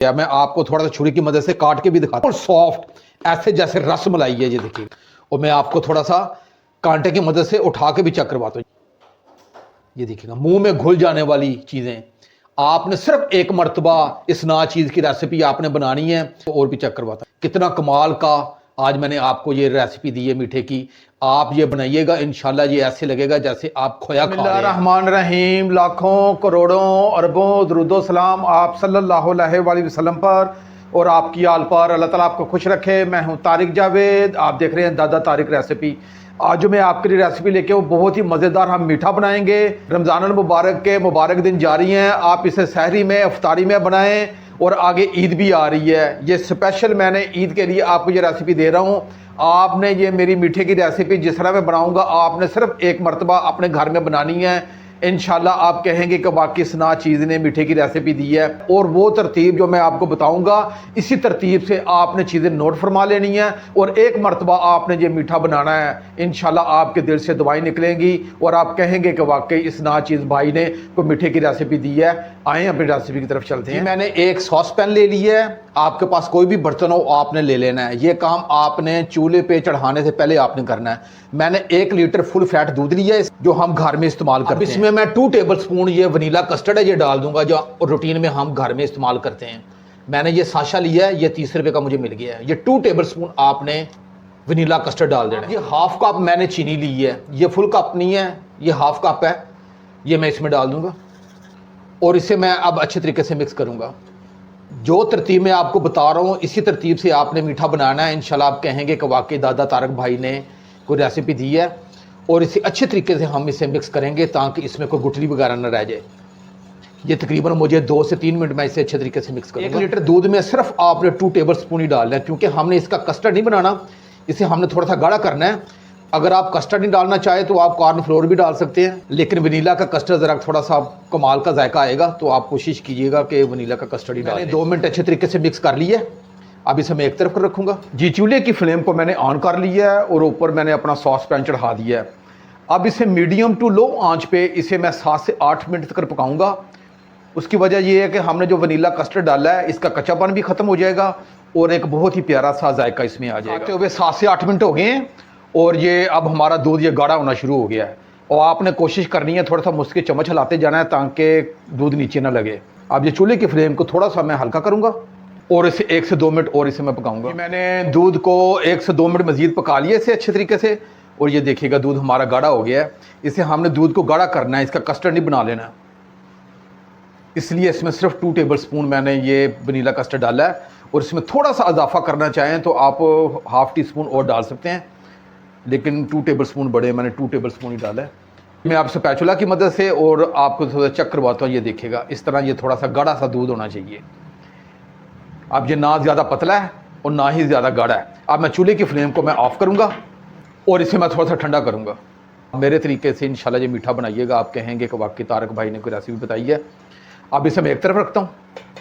या मैं आपको थोड़ा सा छुरी की मदद से काट के भी दिखाता हूँ। सॉफ्ट ऐसे जैसे रस मलाई है ये देखिए, और मैं आपको थोड़ा सा कांटे की मदद से उठा के भी चेक करवाता हूँ। ये देखिएगा मुंह में घुल जाने वाली चीज़ें। आपने सिर्फ एक मर्तबा इस ना चीज़ की रेसिपी आपने बनानी है तो और भी चेक करवाता हूँ। कितना कमाल का आज मैंने आपको ये रेसिपी दी है मीठे की। आप ये बनाइएगा, इंशाल्लाह ये ऐसे लगेगा जैसे आप खोया खा रहे हैं। रहमान रहीम, लाखों करोड़ों अरबों दरूदो सलाम आप सल्लल्लाहु अलैहि वसल्लम पर और आपकी आल पर। अल्लाह ताला आपको खुश रखे। मैं हूँ तारिक जावेद, आप देख रहे हैं दादा तारिक रेसिपी। आज जो मैं आपके लिए रेसिपी लेके हूँ बहुत ही मज़ेदार हम मीठा बनाएंगे। रमज़ानुल मुबारक के मुबारक दिन जारी हैं, आप इसे सहरी में इफ्तारी में बनाएं और आगे ईद भी आ रही है। ये स्पेशल मैंने ईद के लिए आपको ये रेसिपी दे रहा हूँ। आपने ये मेरी मीठे की रेसिपी जिस तरह मैं बनाऊँगा आपने सिर्फ एक मरतबा अपने घर में बनानी है। इंशाल्लाह आप कहेंगे कि वाकई सना चीज़ ने मीठे की रेसिपी दी है। और वो तरतीब जो मैं आपको बताऊंगा इसी तरतीब से आपने चीज़ें नोट फरमा लेनी है और एक मरतबा आपने ये मीठा बनाना है। इंशाल्लाह आपके दिल से दुआएं निकलेंगी और आप कहेंगे कि वाकई इस ना चीज़ भाई ने कोई मीठे की रेसिपी दी है। आए अपनी रेसिपी की तरफ चलते हैं। मैंने एक सॉस पैन ले ली है, आपके पास कोई भी बर्तन हो आपने ले लेना है। ये काम आपने चूल्हे पे चढ़ाने से पहले आपने करना है। मैंने 1 लीटर फुल फैट दूध लिया है जो हम घर में इस्तेमाल करते हैं। इसमें मैं 2 टेबल स्पून ये वनीला कस्टर्ड है ये डाल दूंगा जो रूटीन में हम घर में इस्तेमाल करते हैं। मैंने ये साशा लिया है, ये 30 रुपये का मुझे मिल गया है। ये 2 टेबल स्पून आपने वनीला कस्टर्ड डाल देना है। ये हाफ कप मैंने चीनी ली है, ये फुल कप नहीं है, ये हाफ कप है। ये मैं इसमें डाल दूंगा और इसे मैं अब अच्छे तरीके से मिक्स करूंगा। जो तरतीब मैं आपको बता रहा हूँ इसी तरतीब से आपने मीठा बनाना है। इंशाल्लाह आप कहेंगे कि वाकई दादा तारक भाई ने कोई रेसिपी दी है। और इसे अच्छे तरीके से हम इसे मिक्स करेंगे ताकि इसमें कोई गुठली वगैरह न रह जाए। ये तकरीबन मुझे 2 से 3 मिनट में इसे अच्छे तरीके से मिक्स करूँगा। 1 लीटर दूध में सिर्फ आपने 2 टेबल स्पून ही डालना है क्योंकि हमने इसका कस्टर्ड नहीं बनाना, इसे हमने थोड़ा सा गाढ़ा करना है। अगर आप कस्टर्ड नहीं डालना चाहे तो आप कॉर्न फ्लोर भी डाल सकते हैं, लेकिन वनीला का कस्टर्ड ज़रा थोड़ा सा कमाल का जायका आएगा तो आप कोशिश कीजिएगा कि वनीला का कस्टर्ड ही डालें। 2 मिनट अच्छे तरीके से मिक्स कर लिया। अब इसे मैं एक तरफ कर रखूँगा। जी चूल्हे की फ्लेम को मैंने ऑन कर लिया है और ऊपर मैंने अपना सॉस पैन चढ़ा दिया है। अब इसे मीडियम टू लो आंच पे इसे मैं 7 से 8 मिनट तक पकाऊंगा। उसकी वजह यह है कि हमने जो वनीला कस्टर्ड डाला है इसका कच्चापन भी ख़त्म हो जाएगा और एक बहुत ही प्यारा सा जायका इसमें आ जाएगा। आते हुए 7 से 8 मिनट हो गए हैं और ये अब हमारा दूध ये गाढ़ा होना शुरू हो गया है। और आपने कोशिश करनी है थोड़ा सा मुस्के चम्मच हिलाते जाना है ताकि दूध नीचे ना लगे। अब ये चूल्हे की फ्लेम को थोड़ा सा मैं हल्का करूँगा और इसे 1 से 2 मिनट और इसे मैं पकाऊँगा। मैंने दूध को 1 से 2 मिनट मज़ीद पका लिया इसे अच्छे तरीके से और ये देखिएगा दूध हमारा गाढ़ा हो गया है। इसे हमने दूध को गाढ़ा करना है, इसका कस्टर्ड नहीं बना लेना। इसलिए इसमें सिर्फ 2 टेबल स्पून मैंने ये वनीला कस्टर्ड डाला है और इसमें थोड़ा सा इजाफा करना चाहें तो आप ½ टी स्पून और डाल सकते हैं, लेकिन 2 टेबल स्पून बड़े मैंने 2 टेबल स्पून ही डाला है। मैं आपसे स्पैचुला की मदद से और आपको थोड़ा चेक करवाता हूँ। ये देखिएगा इस तरह ये थोड़ा सा गाढ़ा सा दूध होना चाहिए। अब ये ना ज़्यादा पतला है और ना ही ज़्यादा गाढ़ा है। अब मैं चूल्हे की फ्लेम को मैं ऑफ़ करूँगा और इसे मैं थोड़ा सा ठंडा करूँगा। मेरे तरीके से इंशाल्लाह ये मीठा बनाइएगा, आप कहेंगे कि वाकई तारक भाई ने कोई रेसिपी बताई है। अब इसे मैं एक तरफ रखता हूँ,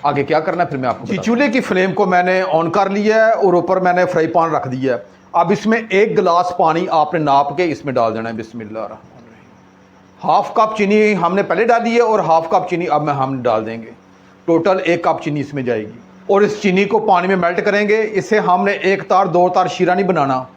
आगे क्या करना है फिर मैं आपको। चूल्हे की फ्लेम को मैंने ऑन कर लिया है और ऊपर मैंने फ्राई पैन रख दिया है। अब इसमें 1 गिलास पानी आपने नाप के इसमें डाल देना है। बिस्मिल्लाह। ½ कप चीनी हमने पहले डाली है और ½ कप चीनी अब हम डाल देंगे। टोटल 1 कप चीनी इसमें जाएगी और इस चीनी को पानी में मेल्ट करेंगे। इसे हमने 1 तार 2 तार शीरा नहीं बनाना,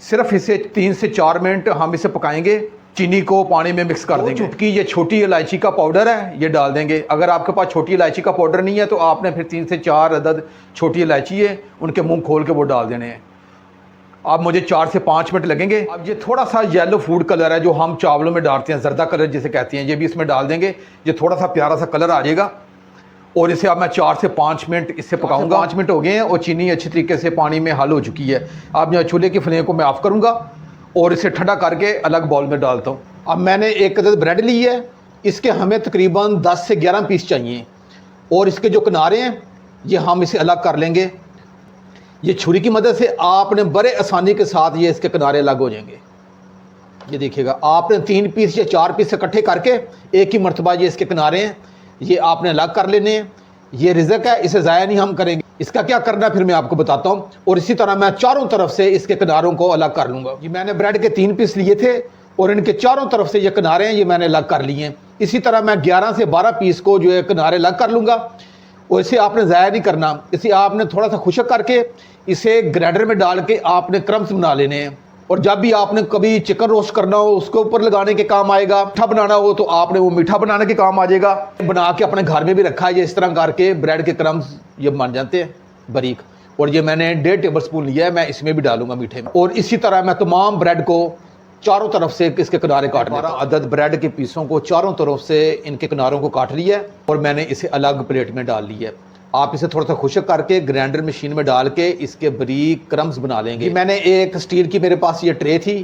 सिर्फ इसे 3 से 4 मिनट हम इसे पकाएंगे। चीनी को पानी में मिक्स कर देंगे। चुटकी ये छोटी इलायची का पाउडर है ये डाल देंगे। अगर आपके पास छोटी इलायची का पाउडर नहीं है तो आपने फिर 3 से 4 अदद छोटी इलायची है उनके मुंह खोल के वो डाल देने हैं। अब मुझे 4 से 5 मिनट लगेंगे। अब ये थोड़ा सा येलो फूड कलर है जो हम चावलों में डालते हैं, जर्दा कलर जिसे कहते हैं, ये भी इसमें डाल देंगे। ये थोड़ा सा प्यारा सा कलर आ जाएगा और इसे अब मैं 4 से 5 मिनट इससे पकाऊंगा। 5 मिनट हो गए हैं और चीनी अच्छी तरीके से पानी में हल हो चुकी है। अब मैं चूल्हे की फ्लेम को मैं ऑफ़ करूँगा और इसे ठंडा करके अलग बाउल में डालता हूँ। अब मैंने 1 अदद ब्रेड ली है, इसके हमें तकरीबन 10 से 11 पीस चाहिए और इसके जो किनारे हैं ये हम इसे अलग कर लेंगे। ये छुरी की मदद से आपने बड़े आसानी के साथ ये इसके किनारे अलग हो जाएंगे। ये देखिएगा आपने 3 पीस या 4 पीस इकट्ठे करके एक ही मरतबा ये इसके किनारे हैं ये आपने अलग कर लेने हैं। ये रिज़्क है, इसे ज़ाया नहीं हम करेंगे। इसका क्या करना है फिर मैं आपको बताता हूँ और इसी तरह मैं चारों तरफ से इसके किनारों को अलग कर लूँगा। ये मैंने ब्रेड के 3 पीस लिए थे और इनके चारों तरफ से ये किनारे हैं ये मैंने अलग कर लिए हैं। इसी तरह मैं 11 से 12 पीस को जो है किनारे अलग कर लूँगा और इसे आपने ज़ाया नहीं करना। इसे आपने थोड़ा सा खुशक करके इसे ग्राइंडर में डाल के आपने क्रम्स बना लेने हैं। और जब भी आपने कभी चिकन रोस्ट करना हो उसके ऊपर लगाने के काम आएगा। मीठा बनाना हो तो आपने वो मीठा बनाने के काम आ जाएगा। बना के अपने घर में भी रखा है, ये इस तरह करके ब्रेड के क्रम्स ये बन जाते हैं बारीक। और ये मैंने 1.5 टेबल स्पून लिया है, मैं इसमें भी डालूंगा मीठे में। और इसी तरह मैं तमाम ब्रेड को चारों तरफ से इसके किनारे काट लेता हूं। अदद ब्रेड के पीसों को चारों तरफ से इनके किनारों को काट लिया है और मैंने इसे अलग प्लेट में डाल लिया है। आप इसे थोड़ा सा खुशक करके ग्राइंडर मशीन में डाल के इसके बारीक क्रम्स बना लेंगे। मैंने एक स्टील की मेरे पास ये ट्रे थी,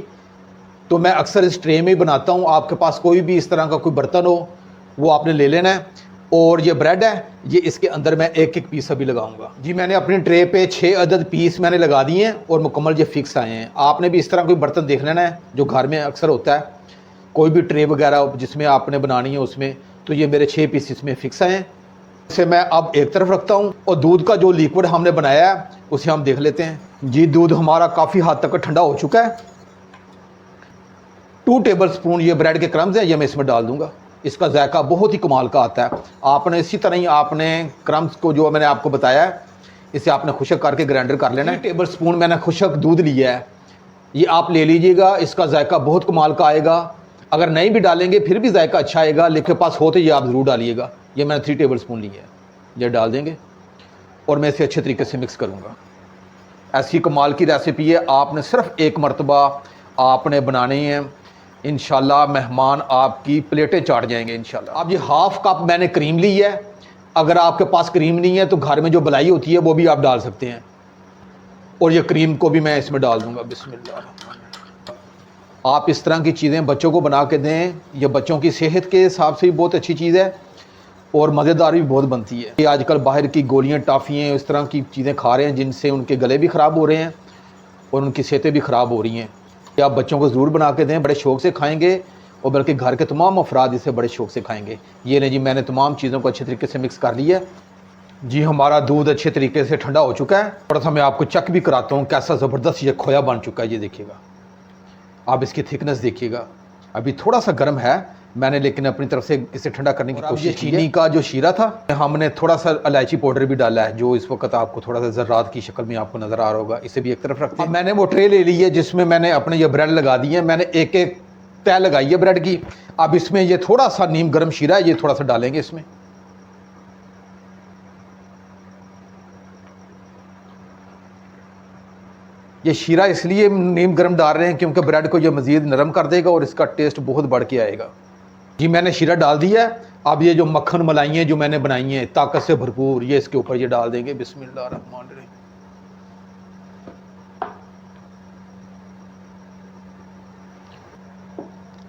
तो मैं अक्सर इस ट्रे में ही बनाता हूँ। आपके पास कोई भी इस तरह का कोई बर्तन हो वो आपने ले लेना है। और ये ब्रेड है, ये इसके अंदर मैं एक एक पीस अभी लगाऊंगा। जी मैंने अपनी ट्रे पे 6 अदद पीस मैंने लगा दिए हैं और मुकम्मल ये फिक्स आए हैं। आपने भी इस तरह कोई बर्तन देख लेना है जो घर में अक्सर होता है, कोई भी ट्रे वगैरह जिसमें आपने बनानी है उसमें। तो ये मेरे 6 पीस इसमें फिक्स आए हैं। इसे मैं अब एक तरफ रखता हूँ और दूध का जो लिक्विड हमने बनाया है उसे हम देख लेते हैं। जी दूध हमारा काफ़ी हद तक ठंडा हो चुका है। 2 टेबल स्पून ये ब्रेड के क्रम्स हैं, ये मैं इसमें डाल दूंगा। इसका जायका बहुत ही कमाल का आता है। आपने इसी तरह ही आपने क्रम्स को जो मैंने आपको बताया है इसे आपने खुशक करके ग्राइंडर कर लेना है। 1 टेबल स्पून मैंने खुशक दूध लिया है, ये आप ले लीजिएगा। इसका जायका बहुत कमाल का आएगा। अगर नहीं भी डालेंगे फिर भी जायका अच्छा आएगा, लेकिन पास हो तो ये आप ज़रूर डालिएगा। ये मैंने 3 टेबल स्पून लिया है, ये डाल देंगे और मैं इसे अच्छे तरीके से मिक्स करूँगा। ऐसी कमाल की रेसिपी है, आपने सिर्फ एक मरतबा आपने बनानी है, इंशाल्लाह मेहमान आपकी प्लेटें चाट जाएंगे इंशाल्लाह। अब ये हाफ कप मैंने क्रीम ली है। अगर आपके पास क्रीम नहीं है तो घर में जो मलाई होती है वो भी आप डाल सकते हैं। और ये क्रीम को भी मैं इसमें डाल दूंगा। बिस्मिल्लाह। आप इस तरह की चीज़ें बच्चों को बना के दें, ये बच्चों की सेहत के हिसाब से भी बहुत अच्छी चीज़ है और मज़ेदार भी बहुत बनती है। ये आजकल बाहर की गोलियाँ, टाफ़ियाँ, इस तरह की चीज़ें खा रहे हैं जिनसे उनके गले भी ख़राब हो रहे हैं और उनकी सेहतें भी ख़राब हो रही हैं। आप बच्चों को ज़रूर बना के दें, बड़े शौक़ से खाएंगे और बल्कि घर के तमाम अफराद इसे बड़े शौक़ से खाएंगे। ये नहीं जी, मैंने तमाम चीज़ों को अच्छे तरीके से मिक्स कर लिया है। जी हमारा दूध अच्छे तरीके से ठंडा हो चुका है। थोड़ा सा मैं आपको चेक भी कराता हूँ कैसा ज़बरदस्त ये खोया बन चुका है। ये देखिएगा, आप इसकी थिकनेस देखिएगा। अभी थोड़ा सा गर्म है मैंने, लेकिन अपनी तरफ से इसे ठंडा करने की कोशिश की। चीनी का जो शीरा था हमने थोड़ा सा इलायची पाउडर भी डाला है, जो इस वक्त आपको थोड़ा सा ज़र्रात की शक्ल में आपको नज़र आ रहा होगा। इसे भी एक तरफ रखते हैं। मैंने वो ट्रे ले ली है जिसमें मैंने अपने ये ब्रेड लगा दी है। मैंने एक एक तय लगाई है ब्रेड की। अब इसमें ये थोड़ा सा नीम गर्म शीरा है, ये थोड़ा सा डालेंगे इसमें। ये शीरा इसलिए नीम गर्म डाल रहे हैं क्योंकि ब्रेड को ये मज़ीद नरम कर देगा और इसका टेस्ट बहुत बढ़ के आएगा। जी मैंने शीरा डाल दिया है। अब ये जो मक्खन मलाइयाँ जो मैंने बनाई हैं ताकत से भरपूर, ये इसके ऊपर ये डाल देंगे। बिस्मिल्लाहिर्रहमानिर्रहीम।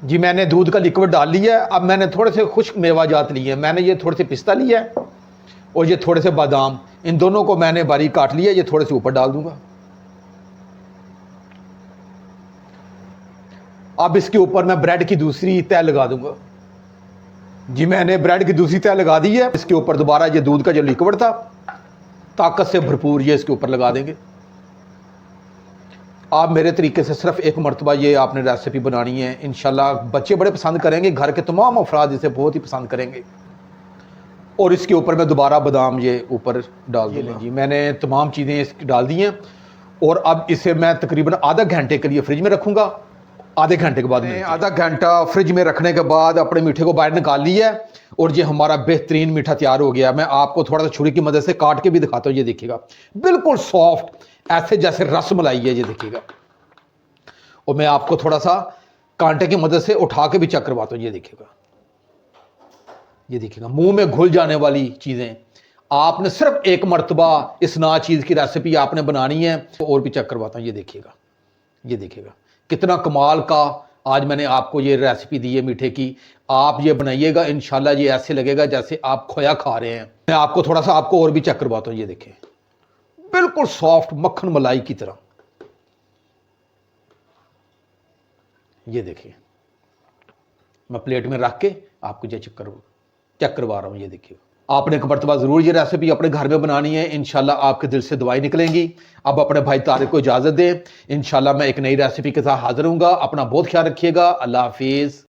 जी मैंने दूध का लिक्विड डाल लिया है। अब मैंने थोड़े से खुश्क मेवाजात लिए हैं। मैंने ये थोड़े से पिस्ता लिया है और ये थोड़े से बादाम, इन दोनों को मैंने बारीक काट लिया। ये थोड़े से ऊपर डाल दूंगा। अब इसके ऊपर मैं ब्रेड की दूसरी तय लगा दूंगा। जी मैंने ब्रेड की दूसरी तय लगा दी है। इसके ऊपर दोबारा ये दूध का जो लिक्विड था ताकत से भरपूर, ये इसके ऊपर लगा देंगे। आप मेरे तरीके से सिर्फ एक मरतबा ये आपने रेसिपी बनानी है, इंशाल्लाह बच्चे बड़े पसंद करेंगे, घर के तमाम अफराद इसे बहुत ही पसंद करेंगे। और इसके ऊपर मैं दोबारा बादाम ये ऊपर डाल दूँगा। जी मैंने तमाम चीज़ें इसकी डाल दी हैं और अब इसे मैं तकरीबन आधा घंटे के लिए फ्रिज में रखूँगा। आधे घंटे के बाद आधा घंटा फ्रिज में रखने के बाद अपने मीठे को बाहर निकाल लिया है और ये हमारा बेहतरीन मीठा तैयार हो गया। मैं आपको थोड़ा सा छुरी की मदद से काट के भी दिखाता हूँ। ये देखिएगा, बिल्कुल सॉफ्ट, ऐसे जैसे रस मलाई है। ये देखिएगा, और मैं आपको थोड़ा सा कांटे की मदद से उठा के भी चेक करवाता हूँ। ये देखिएगा, ये देखिएगा, मुंह में घुल जाने वाली चीज़ें। आपने सिर्फ एक मरतबा इस ना चीज़ की रेसिपी आपने बनानी है। तो और भी चेक करवाता हूँ। ये देखिएगा, ये देखिएगा कितना कमाल का आज मैंने आपको ये रेसिपी दी है मीठे की। आप ये बनाइएगा, इंशाल्लाह ये ऐसे लगेगा जैसे आप खोया खा रहे हैं। मैं आपको थोड़ा सा आपको और भी चेक करवाता हूँ। ये देखें, बिल्कुल सॉफ्ट मक्खन मलाई की तरह। ये देखिए, मैं प्लेट में रख के आपको ये चेक करवा रहा हूँ। ये देखिए, आपने एक मरतबा ज़रूर ये रेसिपी अपने घर में बनानी है, इंशाल्लाह आपके दिल से दुआएं निकलेंगी। अब अपने भाई तारिक को इजाज़त दें, इंशाल्लाह मैं एक नई रेसिपी के साथ हाजिर हूँगा। अपना बहुत ख्याल रखिएगा। अल्लाह हाफिज़।